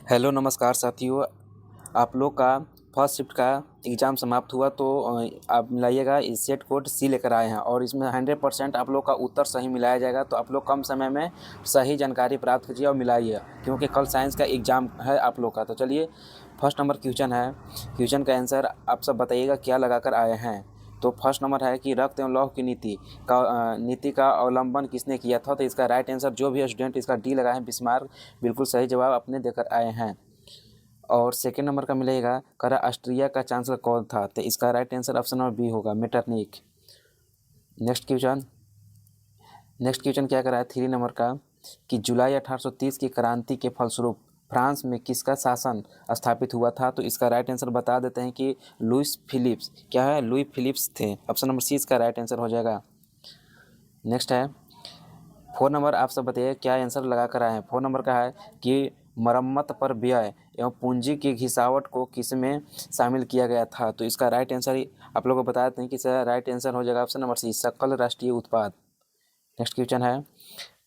Hello नमस्कार साथियों। आप लोग का फर्स्ट शिफ्ट का एग्ज़ाम समाप्त हुआ तो आप मिलाइएगा इस सेट कोड सी लेकर आए हैं और इसमें 100% आप लोग का उत्तर सही मिलाया जाएगा। तो आप लोग कम समय में सही जानकारी प्राप्त कीजिए और मिलाइए, क्योंकि कल साइंस का एग्ज़ाम है आप लोग का। तो चलिए, फर्स्ट नंबर क्वेश्चन है। क्वेश्चन का आंसर आप सब बताइएगा क्या लगा कर आए हैं। तो फर्स्ट नंबर है कि रक्त एवं लौह की नीति का अवलंबन किसने किया था। तो इसका राइट आंसर जो भी स्टूडेंट इसका डी लगाए हैं बिस्मार्क, बिल्कुल सही जवाब अपने देकर आए हैं। और सेकेंड नंबर का मिलेगा करा ऑस्ट्रिया का चांसलर कौन था। तो इसका right answer option number B होगा, मेटरनिक। नेक्स्ट क्वेश्चन क्या करा है 3 नंबर का कि जुलाई 1830 की क्रांति के फलस्वरूप फ्रांस में किसका शासन स्थापित हुआ था। तो इसका राइट आंसर बता देते हैं कि लुइस फिलिप्स। क्या है? लुई फिलिप्स थे। ऑप्शन नंबर सी इसका राइट आंसर हो जाएगा। नेक्स्ट है 4 नंबर। आप सब बताइए क्या आंसर लगा कर आए हैं। 4 नंबर का है कि मरम्मत पर व्यय एवं पूंजी की घिसावट को किसमें शामिल किया गया था। तो इसका राइट आंसर आप लोगों को बता देते हैं कि इसका राइट आंसर हो जाएगा ऑप्शन नंबर सी, सकल राष्ट्रीय उत्पाद। नेक्स्ट क्वेश्चन है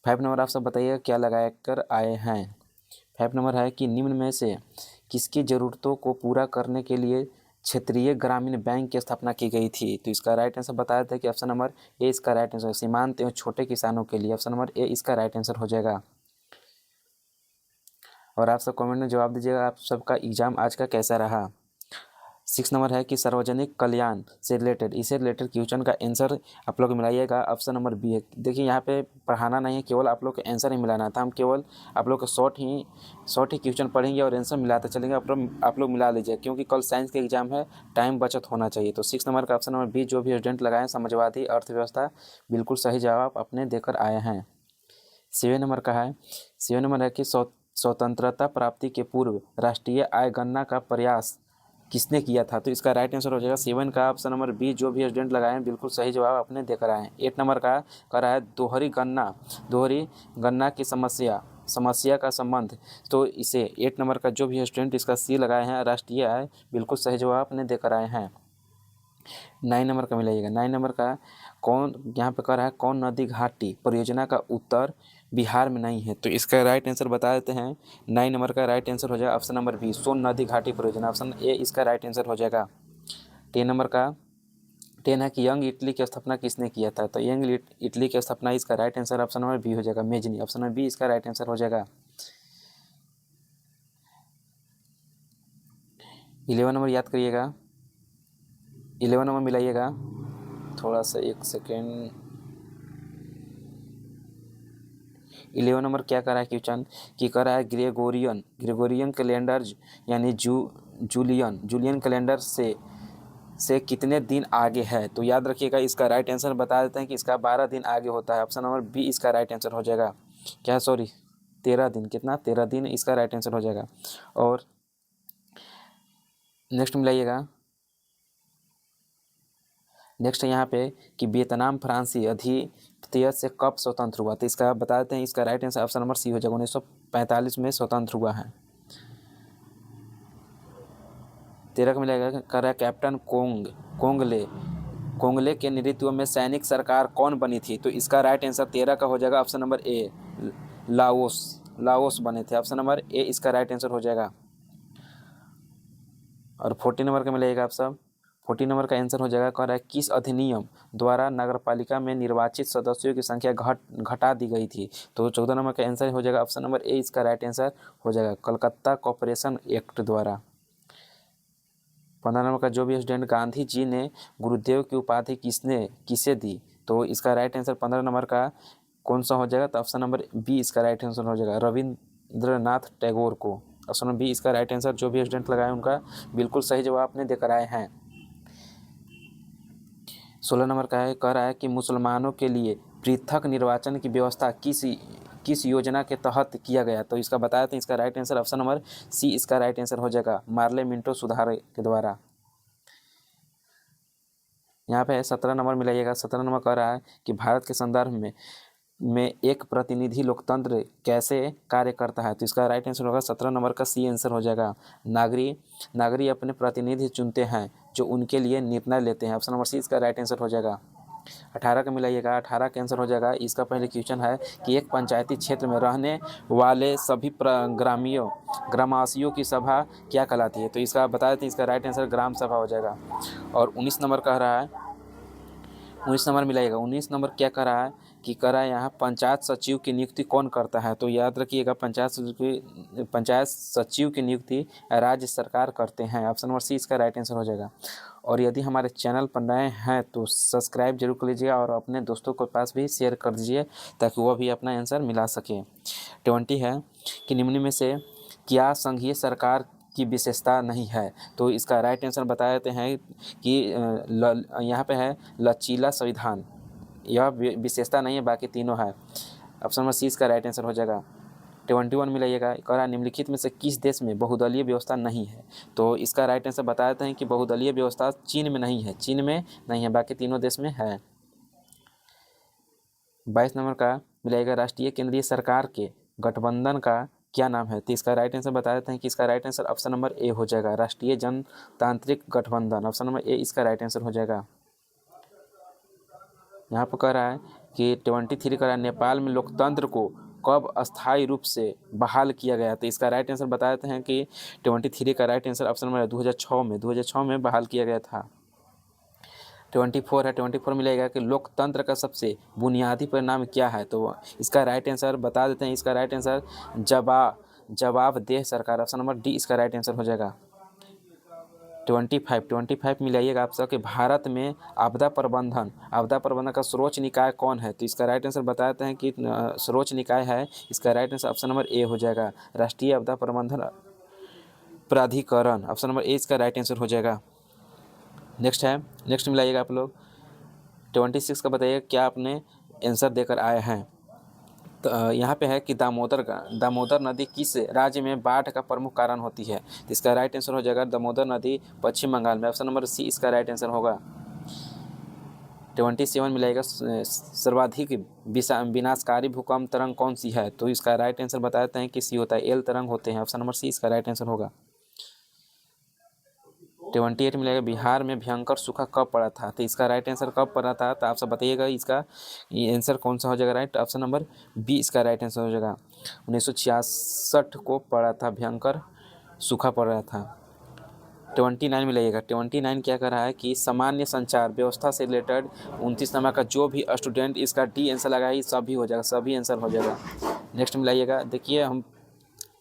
5 नंबर। आप सब बताइए क्या लगा कर आए हैं। 5 नंबर है कि निम्न में से किसकी ज़रूरतों को पूरा करने के लिए क्षेत्रीय ग्रामीण बैंक की स्थापना की गई थी। तो इसका राइट आंसर बताया था कि ऑप्शन नंबर ए इसका राइट आंसर, सीमांत एवं छोटे किसानों के लिए। ऑप्शन नंबर ए इसका राइट आंसर हो जाएगा। और आप सब कमेंट में जवाब दीजिएगा आप सबका एग्जाम आज का कैसा रहा। 6 नंबर है कि सार्वजनिक कल्याण से रिलेटेड क्वेश्चन का आंसर आप लोग मिलाइएगा। ऑप्शन नंबर बी है। देखिए यहाँ पे पढ़ाना नहीं है, केवल आप लोग के आंसर ही मिलाना था। हम केवल आप लोग को शॉर्ट ही क्वेश्चन पढ़ेंगे और आंसर मिलाते चलेंगे। आप लोग मिला लीजिए, क्योंकि कल साइंस के एग्जाम है, टाइम बचत होना चाहिए। तो 6 नंबर का ऑप्शन नंबर बी जो भी स्टूडेंट लगाए समाजवादी अर्थव्यवस्था, बिल्कुल सही जवाब अपने देकर आए हैं। 7 नंबर का है 7 नंबर है कि स्वतंत्रता प्राप्ति के पूर्व राष्ट्रीय आय गणना का प्रयास किसने किया था। तो इसका राइट आंसर हो जाएगा 7 का ऑप्शन नंबर बी जो भी स्टूडेंट लगाए हैं, बिल्कुल सही जवाब अपने देकर आए हैं। 8 नंबर का कर रहा है दोहरी गणना की समस्या का संबंध। तो इसे 8 नंबर का जो भी स्टूडेंट इसका सी लगाए हैं राष्ट्रीय आय, बिल्कुल सही जवाब अपने देकर आए हैं। 9 नंबर का मिलाइएगा। 9 नंबर का कौन यहाँ पे कह रहा है कौन नदी घाटी परियोजना का उत्तर बिहार में नहीं है। तो इसका राइट आंसर बता देते हैं। 9 नंबर का राइट आंसर हो जाएगा ऑप्शन नंबर बी, सोन नदी घाटी परियोजना। ऑप्शन ए इसका राइट आंसर हो जाएगा। 10 नंबर का 10 है कि यंग इटली की स्थापना किसने किया था। तो यंग इटली की स्थापना, इसका right answer option number B हो जाएगा, मेजनी। ऑप्शन नंबर बी इसका राइट आंसर हो जाएगा। 11 नंबर याद करिएगा, 11 नंबर मिलाइएगा। थोड़ा सा एक सेकेंड। 11 नंबर क्या कर रहा है क्वेश्चन कि कर रहा है ग्रेगोरियन कैलेंडर यानी जूलियन कैलेंडर से कितने दिन आगे है। तो याद रखिएगा, इसका राइट आंसर बता देते हैं कि इसका 12 दिन आगे होता है। ऑप्शन नंबर बी इसका राइट आंसर हो जाएगा। क्या, सॉरी 13 दिन। कितना? 13 दिन इसका राइट आंसर हो जाएगा। और नेक्स्ट मिलाइएगा। नेक्स्ट है यहाँ पे कि वियतनाम फ्रांसी अधिपत्य से कब स्वतंत्र हुआ। तो इसका बता देते हैं, इसका right answer option number C हो जाएगा, 1945 में स्वतंत्र हुआ है। 13 का मिलेगा कर रहा है कैप्टन कोंगले के नेतृत्व में सैनिक सरकार कौन बनी थी। तो इसका राइट आंसर 13 का हो जाएगा ऑप्शन नंबर ए, लाओस बने थे। ऑप्शन नंबर ए इसका राइट आंसर हो जाएगा। और 40 नंबर का मिलेगा आप सब। 40 नंबर का आंसर हो जाएगा, कह रहा है किस अधिनियम द्वारा नगरपालिका में निर्वाचित सदस्यों की संख्या घटा दी गई थी। तो 14 नंबर का आंसर हो जाएगा ऑप्शन नंबर ए इसका राइट आंसर हो जाएगा, कलकत्ता कॉरपोरेशन एक्ट द्वारा। 15 नंबर का जो भी स्टूडेंट, गांधी जी ने गुरुदेव की उपाधि किसे दी। तो इसका राइट आंसर 15 नंबर का कौन सा हो जाएगा। तो ऑप्शन नंबर बी इसका राइट आंसर हो जाएगा, रविंद्रनाथ टैगोर को। ऑप्शन नंबर बी इसका राइट आंसर जो भी स्टूडेंट लगाए उनका बिल्कुल सही जवाब आपने देकर आए हैं। 16 नंबर का है, कह रहा है कि मुसलमानों के लिए पृथक निर्वाचन की व्यवस्था किस योजना के तहत किया गया। तो इसका बताया था, इसका right answer option number C इसका राइट आंसर हो जाएगा, मार्ले मिंटो सुधार के द्वारा। यहाँ पे 17 नंबर मिलाइएगा। 17 नंबर कह रहा है कि भारत के संदर्भ में एक प्रतिनिधि लोकतंत्र कैसे कार्य करता है। तो इसका राइट आंसर होगा 17 नंबर का सी आंसर हो जाएगा, नागरिक अपने प्रतिनिधि चुनते हैं जो उनके लिए निर्णय लेते हैं। ऑप्शन नंबर सी इसका राइट आंसर हो जाएगा। 18 का मिलाइएगा, 18 का आंसर हो जाएगा। इसका पहले क्वेश्चन है कि एक पंचायती क्षेत्र में रहने वाले सभी ग्रामवासियों की सभा क्या कहलाती है? तो इसका बता देते हैं, इसका राइट आंसर ग्राम सभा हो जाएगा। और 19 नंबर कह रहा है, 19 नंबर मिलाइएगा। 19 नंबर क्या कह रहा है कि कह रहा है यहाँ पंचायत सचिव की नियुक्ति कौन करता है? तो याद रखिएगा, पंचायत सचिव की नियुक्ति राज्य सरकार करते हैं। ऑप्शन नंबर सी इसका राइट आंसर हो जाएगा। और यदि हमारे चैनल पर नए हैं तो सब्सक्राइब जरूर कर लीजिएगा और अपने दोस्तों के पास भी शेयर कर दीजिए ताकि वह भी अपना आंसर मिला सके। 20 है कि निम्न में से क्या संघीय सरकार की विशेषता नहीं है? तो इसका राइट आंसर बता देते हैं कि यहाँ पे है लचीला संविधान, यह विशेषता नहीं है, बाकी तीनों है। ऑप्शन नंबर सी इसका राइट आंसर हो जाएगा। 21 मिलाइएगा। कह रहा निम्नलिखित में से किस देश में बहुदलीय व्यवस्था नहीं है? तो इसका राइट आंसर बता देते हैं कि बहुदलीय व्यवस्था चीन में नहीं है, चीन में नहीं है, बाकी तीनों देश में है। 22 नंबर का मिलाइएगा। राष्ट्रीय केंद्रीय सरकार के गठबंधन का क्या नाम है? तो इसका राइट आंसर बता देते हैं कि इसका right answer option number A हो जाएगा, राष्ट्रीय जनतांत्रिक गठबंधन। ऑप्शन नंबर ए इसका राइट आंसर हो जाएगा। यहाँ पर कह रहा है कि 23 कह रहा है नेपाल में लोकतंत्र को कब अस्थायी रूप से बहाल किया गया? तो इसका राइट आंसर बता देते हैं कि 23 का राइट आंसर ऑप्शन नंबर 2006 में बहाल किया गया था। 24 है। 24 मिलेगा कि लोकतंत्र का सबसे बुनियादी परिणाम क्या है? तो इसका राइट आंसर बता देते हैं, इसका राइट आंसर जवाबदेह सरकार। ऑप्शन नंबर डी इसका राइट आंसर हो जाएगा। 25 मिलाइएगा आप सबके। भारत में आपदा प्रबंधन का सर्वोच्च निकाय कौन है? तो इसका राइट आंसर बताते हैं कि सर्वोच्च निकाय है, इसका right answer option number A हो जाएगा, राष्ट्रीय आपदा प्रबंधन प्राधिकरण। ऑप्शन नंबर ए इसका राइट आंसर हो जाएगा। नेक्स्ट मिलाइएगा आप लोग। 26 का बताइएगा क्या आपने आंसर देकर आए हैं? तो यहाँ पे है कि दामोदर नदी किस राज्य में बाढ़ का प्रमुख कारण होती है? तो इसका राइट आंसर हो जाएगा दामोदर नदी पश्चिम बंगाल में। ऑप्शन नंबर सी इसका राइट आंसर होगा। 27 मिलेगा। सर्वाधिक विनाशकारी भूकंप तरंग कौन सी है? तो इसका राइट आंसर बता देते हैं कि सी होता है, एल तरंग होते हैं। ऑप्शन नंबर सी इसका राइट आंसर होगा। 28 मिलेगा। बिहार में भयंकर सूखा कब पड़ा था? तो इसका राइट आंसर कब पड़ा था? तो आप सब बताइएगा, इसका आंसर कौन सा हो जाएगा राइट? ऑप्शन नंबर बी इसका राइट आंसर हो जाएगा। 1966 को पड़ा था, भयंकर सूखा पड़ रहा था। 29 में लाइएगा। 29 क्या कर रहा है कि सामान्य संचार व्यवस्था से रिलेटेड 29 नंबर का जो भी स्टूडेंट इसका डी आंसर लगाए सभी हो जाएगा, सभी आंसर हो जाएगा। नेक्स्ट में लाइएगा। देखिए हम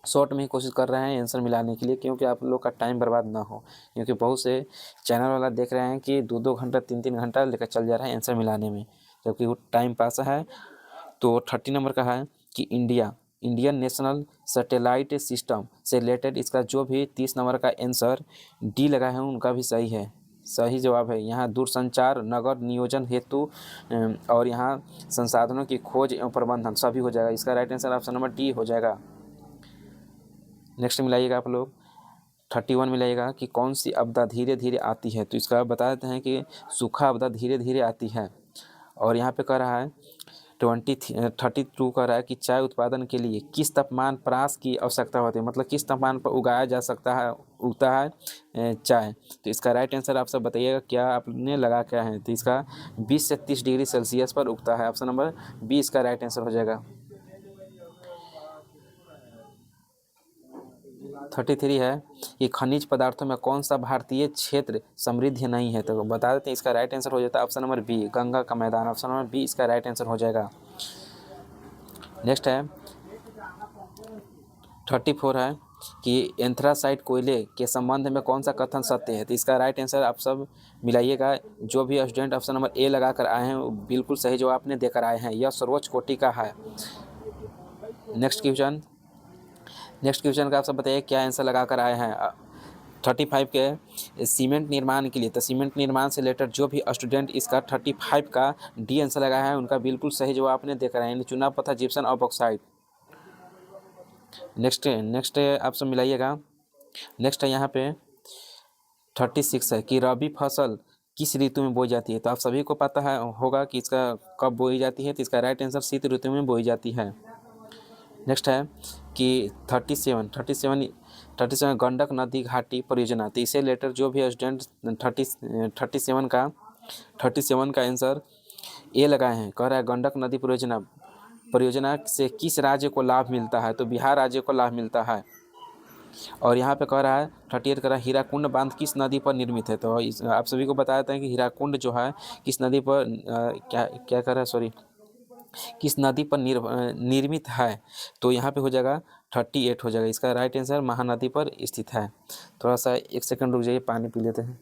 शॉर्ट में ही कोशिश कर रहे हैं आंसर मिलाने के लिए, क्योंकि आप लोग का टाइम बर्बाद ना हो, क्योंकि बहुत से चैनल वाला देख रहे हैं कि 2-2 घंटा 3-3 घंटा लेकर चल जा रहा है आंसर मिलाने में, जबकि वो टाइम पास है। तो 30 नंबर का है कि इंडियन नेशनल सैटेलाइट सिस्टम से रिलेटेड इसका जो भी 30 नंबर का आंसर डी लगा है उनका भी सही है, सही जवाब है। यहाँ दूरसंचार नगर नियोजन हेतु और यहाँ संसाधनों की खोज एवं प्रबंधन सभी हो जाएगा। इसका right answer option number D हो जाएगा। नेक्स्ट मिलाइएगा आप लोग। 31 मिलाइएगा कि कौन सी आपदा धीरे धीरे आती है? तो इसका बता देते हैं कि सूखा आपदा धीरे धीरे आती है। और यहाँ पे कह रहा है 32 कह रहा है कि चाय उत्पादन के लिए किस तापमान प्रास की आवश्यकता होती है, मतलब किस तापमान पर उगाया जा सकता है, उगता है चाय। तो इसका राइट आंसर आप सब बताइएगा, क्या आपने लगा क्या है? तो इसका 20 से 30 डिग्री सेल्सियस पर उगता है। ऑप्शन नंबर बी इसका राइट आंसर हो जाएगा। 33 है कि खनिज पदार्थों में कौन सा भारतीय क्षेत्र समृद्ध नहीं है? तो बता देते हैं, इसका राइट आंसर हो जाता है ऑप्शन नंबर बी, गंगा का मैदान। ऑप्शन नंबर बी इसका राइट आंसर हो जाएगा। नेक्स्ट है 34 है कि एंथ्रासाइट कोयले के संबंध में कौन सा कथन सत्य है? तो इसका राइट आंसर आप सब मिलाइएगा। जो भी स्टूडेंट ऑप्शन नंबर ए लगा कर आए हैं वो बिल्कुल सही जवाब आपने देकर आए हैं, यह सर्वोच्च कोटि का है। नेक्स्ट क्वेश्चन का आप सब बताइए क्या आंसर लगा कर आए हैं। 35 के सीमेंट निर्माण के लिए, तो सीमेंट निर्माण से रिलेटेड जो भी स्टूडेंट इसका 35 का डी आंसर लगाया है उनका बिल्कुल सही जवाब आपने देकर आए हैं, चुनाव पथा जिप्सम और बॉक्साइट। नेक्स्ट आप सब मिलाइएगा। नेक्स्ट है यहाँ पे 36 है कि रबी फसल किस ऋतु में बोई जाती है? तो आप सभी को पता है होगा कि इसका कब बोई जाती है, तो इसका राइट आंसर शीत ऋतु में बोई जाती है। नेक्स्ट है कि 37 गंडक नदी घाटी परियोजना, तो इसे लेटर जो भी स्टूडेंट 37 का आंसर ए लगाए हैं। कह रहा है गंडक नदी परियोजना परियोजना से किस राज्य को लाभ मिलता है, तो बिहार राज्य को लाभ मिलता है। और यहाँ पे कह रहा है 38 कह रहा है हीराकुंड बांध किस नदी पर निर्मित है, तो आप सभी को बता देते हैं कि हीराकुंड जो है किस नदी पर क्या क्या कह रहा है, सॉरी, किस नदी पर निर्मित है, तो यहाँ पे हो जाएगा 38 हो जाएगा। इसका राइट आंसर महानदी पर स्थित है। थोड़ा सा 1 सेकंड रुक जाइए, पानी पी लेते हैं।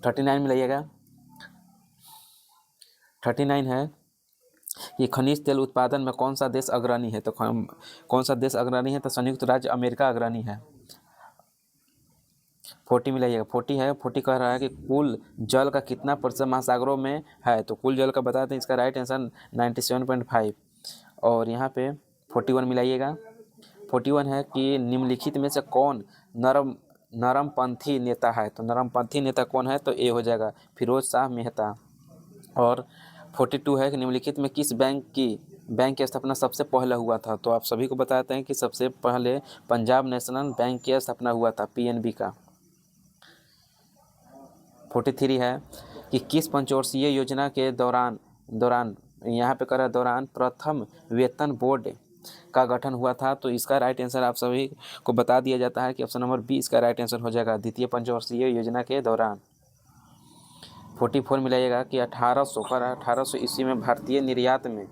थर्टी 39 में लाइएगा। 39 है कि खनिज तेल उत्पादन में कौन सा देश अग्रणी है, तो कौन सा देश अग्रणी है, तो संयुक्त राज्य अमेरिका अग्रणी है। 40 में लाइएगा। 40 है, 40 कह रहा है कि कुल जल का कितना प्रतिशत महासागरों में है, तो कुल जल का बता दें, इसका राइट आंसर 97.5। और यहाँ पे 41 मिलाइएगा। 41 है कि निम्नलिखित में से कौन नरमपंथी नेता है, तो नरमपंथी नेता कौन है, तो ए हो जाएगा फिरोज शाह मेहता। और 42 है कि निम्नलिखित में किस बैंक की स्थापना सबसे पहले हुआ था, तो आप सभी को बताते हैं कि सबसे पहले पंजाब नेशनल बैंक की स्थापना हुआ था, पीएनबी का। 43 है कि किस पंचवर्षीय योजना के दौरान यहाँ पे करा दौरान प्रथम वेतन बोर्ड का गठन हुआ था, तो इसका राइट आंसर आप सभी को बता दिया जाता है कि ऑप्शन नंबर बी इसका राइट आंसर हो जाएगा, द्वितीय पंचवर्षीय योजना के दौरान। 44 मिलाइएगा कि 1800 ईस्वी में भारतीय निर्यात में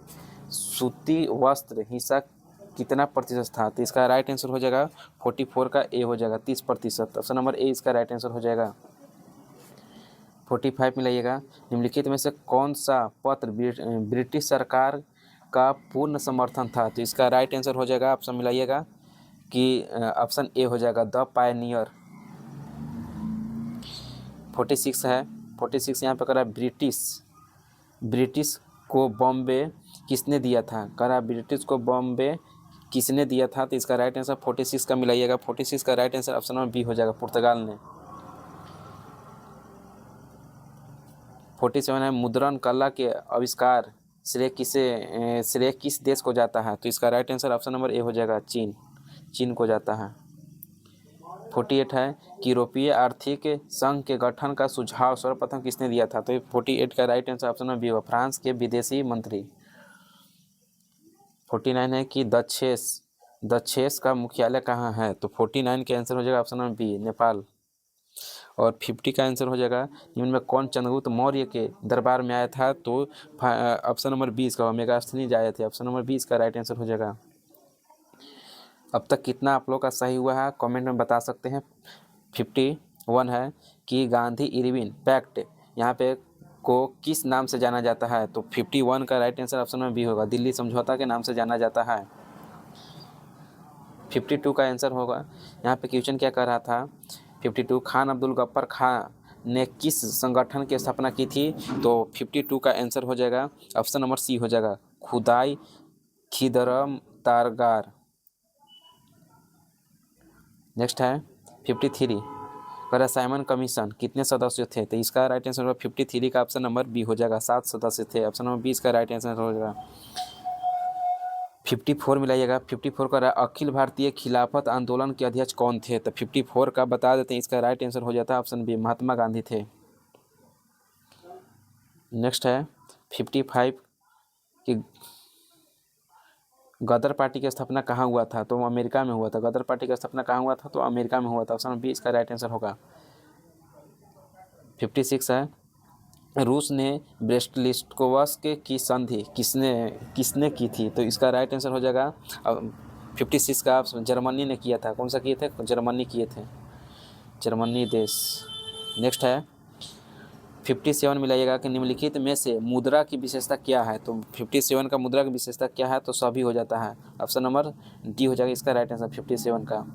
सूती वस्त्र हिस्सा कितना प्रतिशत था, तो इसका राइट आंसर हो जाएगा 44 का ए हो जाएगा 30%। ऑप्शन नंबर ए इसका राइट आंसर हो जाएगा। 45 मिलाइएगा। निम्नलिखित में से कौन सा पत्र ब्रिटिश सरकार का पूर्ण समर्थन था, तो इसका राइट आंसर हो जाएगा, ऑप्शन मिलाइएगा कि ऑप्शन ए हो जाएगा द पायनियर। 46 है। 46 यहाँ पे कह रहा है ब्रिटिश को बॉम्बे किसने दिया था, कह रहा है ब्रिटिश को बॉम्बे किसने दिया था, तो इसका राइट आंसर 46 का मिलाइएगा। 46 का right answer option number B हो जाएगा, पुर्तगाल ने। 47 है मुद्रण कला के आविष्कार श्रेय किस देश को जाता है, तो इसका right answer option number A हो जाएगा चीन को जाता है। 48 है कि यूरोपीय आर्थिक संघ के गठन का सुझाव सर्वप्रथम किसने दिया था, तो 48 का right answer option number B होगा, फ्रांस के विदेशी मंत्री। 49 है कि दक्षेस का मुख्यालय कहाँ है, तो 49 का आंसर हो जाएगा ऑप्शन नंबर बी नेपाल। और 50 का आंसर हो जाएगा निम्न में कौन चंद्रगुप्त मौर्य के दरबार में आया था, तो ऑप्शन नंबर 20 का मेगास्थनीज आए थे। ऑप्शन नंबर 20 का राइट आंसर हो जाएगा। अब तक कितना आप लोग का सही हुआ है कमेंट में बता सकते हैं। 51 है कि गांधी इरविन पैक्ट यहाँ पे को किस नाम से जाना जाता है, तो 51 का राइट आंसर ऑप्शन में बी होगा, दिल्ली समझौता के नाम से जाना जाता है। 52 का आंसर होगा, यहाँ पे क्वेश्चन क्या कर रहा था, 52 खान अब्दुल गफ्फार खान ने किस संगठन की स्थापना की थी, तो 52 का आंसर हो जाएगा ऑप्शन नंबर सी हो जाएगा, खुदाई खिदरम तारगार। नेक्स्ट है 53 कर साइमन कमीशन कितने सदस्य थे, तो इसका राइट आंसर होगा 53 का ऑप्शन नंबर बी हो जाएगा, 7 सदस्य थे। ऑप्शन नंबर 20 का राइट आंसर हो जाएगा। 54 मिलाइएगा। 54 का अखिल भारतीय खिलाफत आंदोलन के अध्यक्ष कौन थे, तो 54 का बता देते हैं, इसका राइट आंसर हो जाता है ऑप्शन बी, महात्मा गांधी थे। नेक्स्ट है 55 कि गदर पार्टी की स्थापना कहाँ हुआ था, तो अमेरिका में हुआ था। गदर पार्टी की स्थापना कहाँ हुआ था, तो अमेरिका में हुआ था। ऑप्शन बी इसका राइट आंसर होगा। 56 है रूस ने ब्रेस्ट-लिटोव्स्क की संधि किसने की थी, तो इसका राइट आंसर हो जाएगा 56 का जर्मनी ने किया था। कौन सा किए थे, जर्मनी किए थे, जर्मनी देश। नेक्स्ट है 57 मिलाइएगा कि निम्नलिखित में से मुद्रा की विशेषता क्या है, तो 57 का मुद्रा की विशेषता क्या है, तो सभी हो जाता है। ऑप्शन नंबर डी हो जाएगा इसका राइट आंसर 57 का।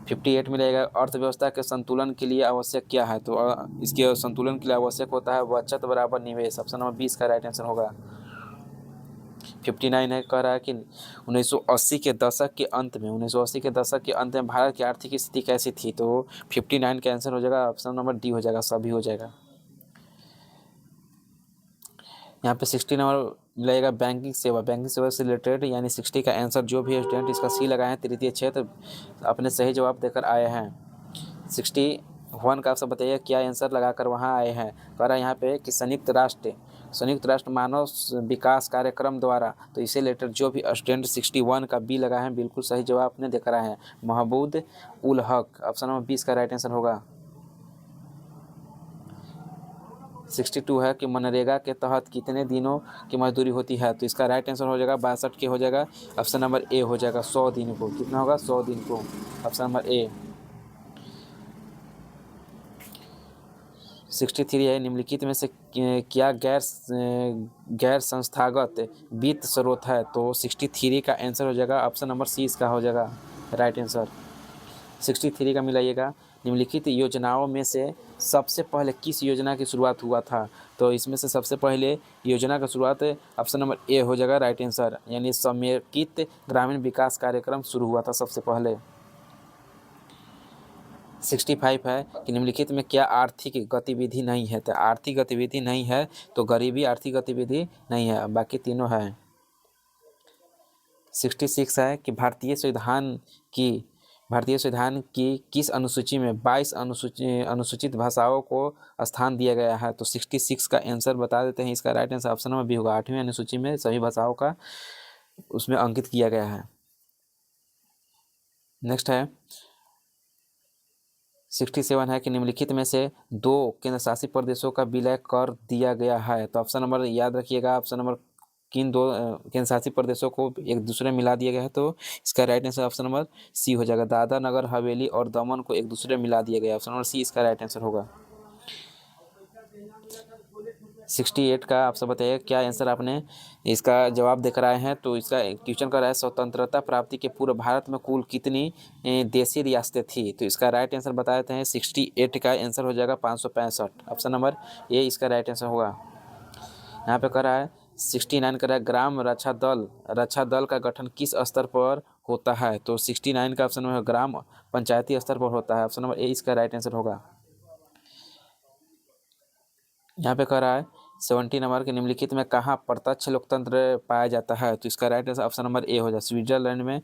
58 मिलेगा अर्थव्यवस्था के संतुलन के लिए आवश्यक क्या है, तो इसके संतुलन के लिए आवश्यक होता है बचत बराबर निवेश। ऑप्शन नंबर 20 का राइट आंसर होगा। 59 है कह रहा है कि 1980 के दशक के अंत में भारत की आर्थिक स्थिति कैसी थी, तो 59 का आंसर हो जाएगा ऑप्शन नंबर डी हो जाएगा, सभी हो जाएगा। यहाँ पे 60 नंबर मिलेगा बैंकिंग सेवा से रिलेटेड, यानी 60 का आंसर जो भी स्टूडेंट इसका सी लगाए हैं तृतीय क्षेत्र अपने सही जवाब देकर आए हैं। 61 का आप सब बताइए क्या आंसर लगाकर वहाँ आए हैं। कह रहा है यहाँ पे कि संयुक्त राष्ट्र मानव विकास कार्यक्रम द्वारा, तो इसे रिलेटेड जो भी स्टूडेंट 61 का बी लगा है बिल्कुल सही जवाब अपने देकर आए हैं। महमूद उल हक ऑप्शन नंबर 20 का राइट आंसर होगा। 62 है कि मनरेगा के तहत कितने दिनों की मजदूरी होती है, तो इसका राइट आंसर हो जाएगा 62 के हो जाएगा, ऑप्शन नंबर ए हो जाएगा 100 दिन को। कितना होगा 100 दिन को, ऑप्शन नंबर ए। 63 है निम्नलिखित में से क्या गैर संस्थागत वित्त स्रोत है, तो 63 का आंसर हो जाएगा ऑप्शन नंबर सी इसका हो जाएगा राइट आंसर। 63 का मिलाइएगा निम्नलिखित योजनाओं में से सबसे पहले किस योजना की शुरुआत हुआ था, तो इसमें से सबसे पहले योजना का शुरुआत ऑप्शन नंबर ए हो जाएगा राइट आंसर, यानी समेकित ग्रामीण विकास कार्यक्रम शुरू हुआ था सबसे पहले। 65 है कि निम्नलिखित में क्या आर्थिक गतिविधि नहीं है, तो आर्थिक गतिविधि नहीं है तो गरीबी आर्थिक गतिविधि नहीं है, बाकी तीनों है। 66 है कि भारतीय संविधान की किस अनुसूची में 22 अनुसूचित भाषाओं को स्थान दिया गया है, तो 66 का आंसर बता देते हैं। इसका right answer option number B होगा, 8वीं अनुसूची में सभी भाषाओं का उसमें अंकित किया गया है। नेक्स्ट है 67 है कि निम्नलिखित में से 2 केंद्र शासित प्रदेशों का विलय कर दिया गया है, तो ऑप्शन नंबर याद रखिएगा, ऑप्शन नंबर किन 2 केंद्र शासित प्रदेशों को एक दूसरे में मिला दिया गया है, तो इसका right answer option number C हो जाएगा। दादरा नगर हवेली और दमन को एक दूसरे में मिला दिया गया, ऑप्शन नंबर सी इसका राइट आंसर होगा। 68 का आप सब बताइए क्या आंसर आपने इसका जवाब देकर आए हैं, तो इसका क्वेश्चन कर रहा है स्वतंत्रता प्राप्ति के पूर्व भारत में कुल कितनी देशी रियासतें थी, तो इसका राइट आंसर बता देते हैं। 68 का आंसर हो जाएगा 565, ऑप्शन नंबर ए इसका राइट आंसर होगा। यहाँ पे कर रहा है 69 कर रहा है ग्राम रक्षा दल का गठन किस स्तर पर होता है, तो 69 का ऑप्शन नंबर ग्राम पंचायती स्तर पर होता है, ऑप्शन नंबर ए इसका राइट आंसर होगा। यहाँ पे कह रहा है 70 नंबर के निम्नलिखित में कहाँ प्रत्यक्ष लोकतंत्र पाया जाता है, तो इसका right answer option number A हो जाए, स्विट्जरलैंड में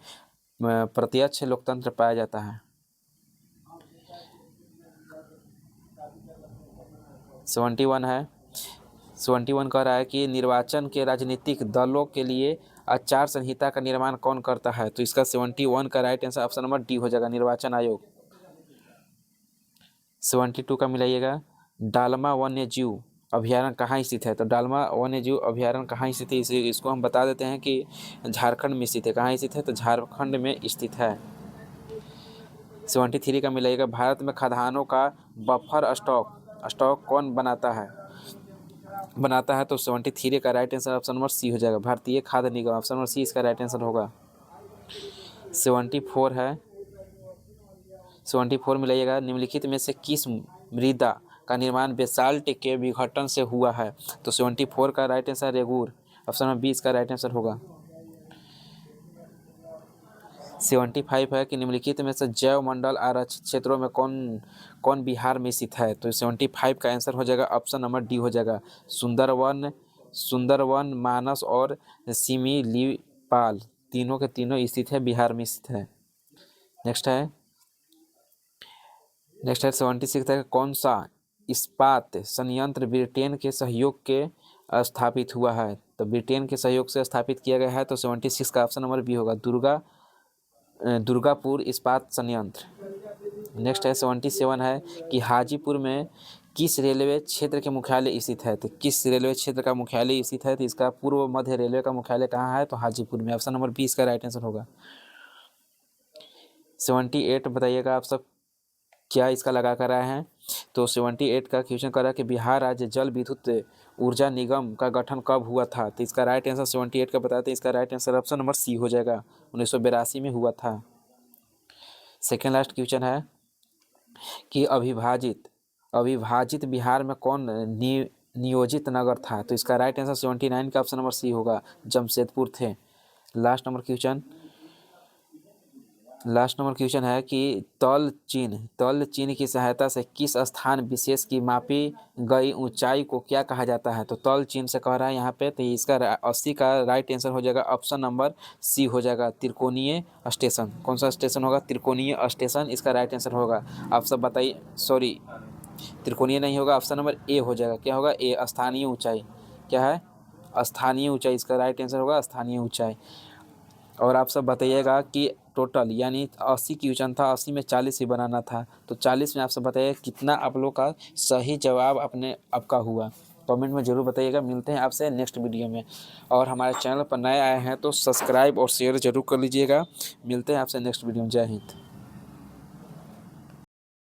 प्रत्यक्ष लोकतंत्र पाया जाता है। 71 है 71 कह रहा है कि निर्वाचन के राजनीतिक दलों के लिए आचार संहिता का निर्माण कौन करता है, तो इसका 71 का right answer option number D हो जाएगा, निर्वाचन आयोग। 72 का मिलाइएगा डालमा वन्यजीव अभ्यारण्य कहाँ स्थित है, तो डालमा वन्यजीव अभ्यारण्य कहाँ स्थित है, इसको हम बता देते हैं कि झारखंड में स्थित है। कहाँ स्थित है, तो झारखंड में स्थित है। 73 का मिलाइएगा भारत में खाद्यान्नों का बफर स्टॉक कौन बनाता है, तो 73 का right answer option number C हो जाएगा, भारतीय खाद्य निगम, ऑप्शन नंबर सी इसका राइट आंसर होगा। 74 है 74 मिलाइएगा निम्नलिखित में से किस मृदा का निर्माण बेसाल्ट के विघटन से हुआ है, तो 74 का राइट आंसर रेगूर, ऑप्शन नंबर बी इसका राइट आंसर होगा। 75 है कि निम्नलिखित में से जैव मंडल आरक्षित क्षेत्रों में कौन बिहार में स्थित है, तो 75 का आंसर हो जाएगा ऑप्शन नंबर डी हो जाएगा, सुंदरवन मानस और सिमिलीपाल तीनों के तीनों स्थित है बिहार में स्थित है। नेक्स्ट है 76 है कौन सा इस्पात संयंत्र ब्रिटेन के सहयोग के स्थापित हुआ है, तो ब्रिटेन के सहयोग से स्थापित किया गया है, तो 76 का ऑप्शन नंबर बी होगा, दुर्गापुर इस्पात संयंत्र। नेक्स्ट है 77 है कि हाजीपुर में किस रेलवे क्षेत्र के मुख्यालय स्थित है, तो किस रेलवे क्षेत्र का मुख्यालय स्थित है, तो इसका पूर्व मध्य रेलवे का मुख्यालय कहाँ है, तो हाजीपुर में, ऑप्शन नंबर बी इसका राइट आंसर होगा। 78 बताइएगा आप सब क्या इसका लगा कर आए हैं, तो 78 का क्वेश्चन कर रहा है कि बिहार राज्य जल विद्युत ऊर्जा निगम का गठन कब हुआ था, तो इसका राइट आंसर 78 का बताते हैं, इसका right answer option number C हो जाएगा, 1982 में हुआ था। सेकेंड लास्ट क्वेश्चन है कि अविभाजित बिहार में कौन नियोजित नगर था, तो इसका राइट आंसर 79 का ऑप्शन नंबर सी होगा, जमशेदपुर थे। Last number question last number question है कि तल चिन्ह की सहायता से किस स्थान विशेष की मापी गई ऊंचाई को क्या कहा जाता है। तो तल चिन्ह से कह रहा है यहाँ पे, तो इसका 80 का राइट आंसर हो जाएगा ऑप्शन नंबर सी हो जाएगा, त्रिकोणीय स्टेशन। कौन सा स्टेशन होगा? त्रिकोणीय स्टेशन इसका राइट आंसर होगा। आप सब बताइए, सॉरी त्रिकोणीय नहीं होगा, ऑप्शन नंबर ए हो जाएगा। क्या होगा? ए, स्थानीय ऊंचाई। क्या है? स्थानीय ऊंचाई इसका राइट आंसर होगा, स्थानीय ऊंचाई। और आप सब बताइएगा कि टोटल यानी 80 क्वेश्चन था, 80 में 40 ही बनाना था, तो 40 में आप सब बताइएगा कितना आप लोग का सही जवाब अपने आपका हुआ। कमेंट में ज़रूर बताइएगा। मिलते हैं आपसे नेक्स्ट वीडियो में। और हमारे चैनल पर नए आए हैं तो सब्सक्राइब और शेयर ज़रूर कर लीजिएगा। मिलते हैं आपसे नेक्स्ट वीडियो में। जय हिंद।